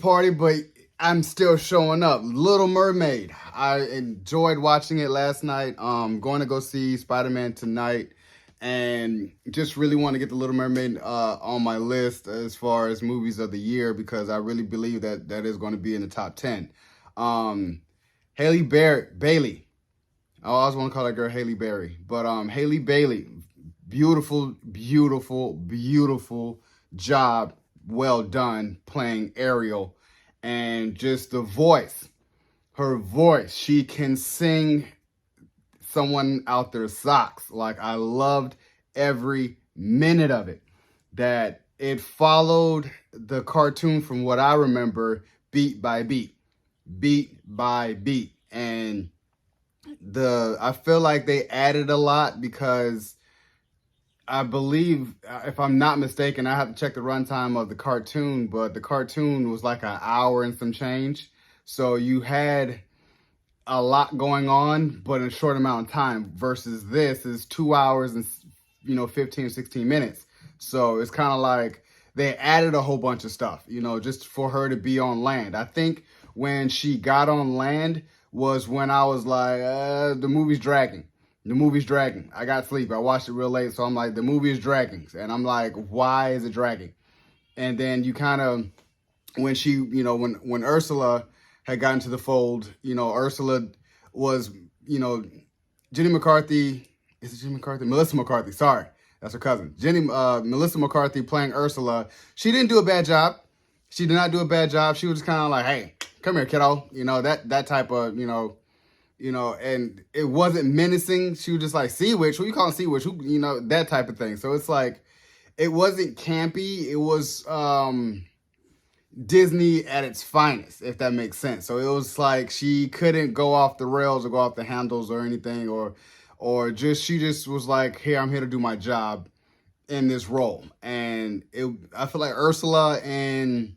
party, but I'm still showing up. Little Mermaid. I enjoyed watching it last night. Going to go see Spider-Man tonight, and just really want to get the Little Mermaid on my list as far as movies of the year, because I really believe that that is going to be in the top 10. Bailey. I always want to call that girl Halle Berry, but HalleBailey, beautiful, beautiful, beautiful job. Well done playing Ariel. And just the voice, her voice, she can sing someone out their socks. Like, I loved every minute of it. That it followed the cartoon, from what I remember, beat by beat, beat by beat. And I feel like they added a lot, because I believe, if I'm not mistaken, I have to check the runtime of the cartoon, but the cartoon was like an hour and some change. So you had a lot going on, but in a short amount of time, versus this is 2 hours and 15, 16 minutes. So it's kind of like they added a whole bunch of stuff, just for her to be on land. I think when she got on land was when I was like, the movie's dragging. The movie's dragging. I got sleep. I watched it real late, so I'm like, the movie is dragging. And I'm like, why is it dragging? And then you kind of, when she, when Ursula had gotten to the fold, Ursula was, Jenny McCarthy, is it Jenny McCarthy? Melissa McCarthy, sorry. That's her cousin. Melissa McCarthy playing Ursula. She didn't do a bad job. She did not do a bad job. She was just kind of like, hey, come here, kiddo. That type of, and it wasn't menacing. She was just like, Sea Witch, who you calling Sea Witch? Who, that type of thing. So it's like, it wasn't campy. It was Disney at its finest, if that makes sense. So it was like, she couldn't go off the rails or go off the handles or anything, or she just was like, hey, I'm here to do my job in this role. And I feel like Ursula and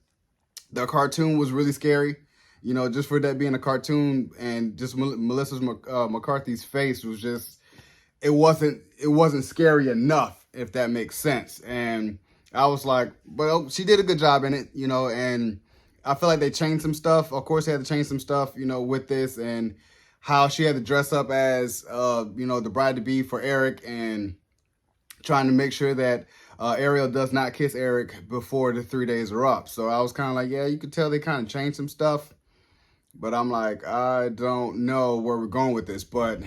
the cartoon was really scary. Just for that being a cartoon, and just Melissa McCarthy's face was just, it wasn't scary enough, if that makes sense. And I was like, well, she did a good job in it, and I feel like they changed some stuff. Of course, they had to change some stuff, with this, and how she had to dress up as, the bride-to-be for Eric, and trying to make sure that Ariel does not kiss Eric before the 3 days are up. So I was kind of like, yeah, you could tell they kind of changed some stuff. But I'm like, I don't know where we're going with this. But,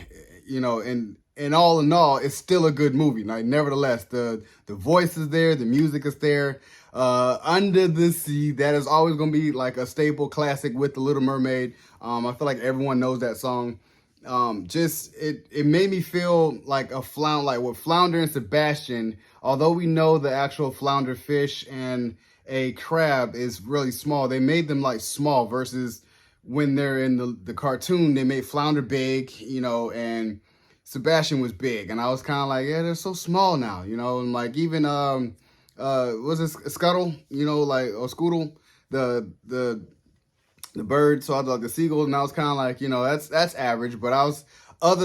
in all, it's still a good movie. Like, nevertheless, the voice is there, the music is there. Under the Sea, that is always going to be like a staple classic with The Little Mermaid. I feel like everyone knows that song. It made me feel like a flounder, like with Flounder and Sebastian. Although we know the actual flounder fish and a crab is really small, they made them like small, versus when they're in the cartoon, they made Flounder big, and Sebastian was big. And I was kind of like, yeah, they're so small now, and like, even, was it Scuttle, or Scoodle, the bird. So I was like the seagull, and I was kind of like, that's average. But I was, all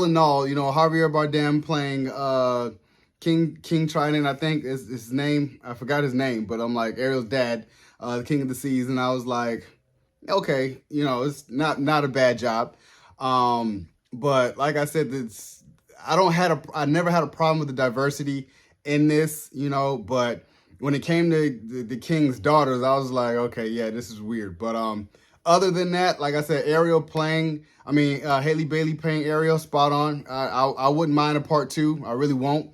in all, Javier Bardem playing, King Trident, I think is his name. I forgot his name, but I'm like, Ariel's dad, the King of the Seas. And I was like, okay, it's not a bad job. But like I said, I never had a problem with the diversity in this, but when it came to the King's daughters, I was like, okay, yeah, this is weird. But other than that, like I said, HalleBailey playing Ariel, spot on. I wouldn't mind a part 2. I really won't.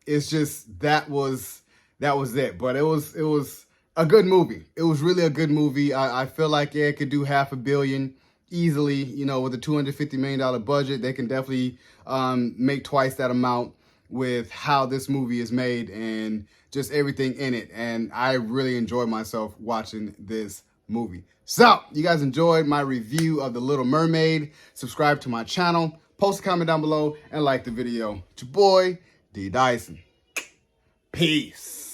It's just, that was it. But it was a good movie. It was really a good movie. I feel like, yeah, it could do $500 million easily. With a $250 million budget, they can definitely make twice that amount with how this movie is made and just everything in it. And I really enjoyed myself watching this movie. So, you guys enjoyed my review of The Little Mermaid. Subscribe to my channel, post a comment down below, and like the video. It's your boy, D Dyson. Peace.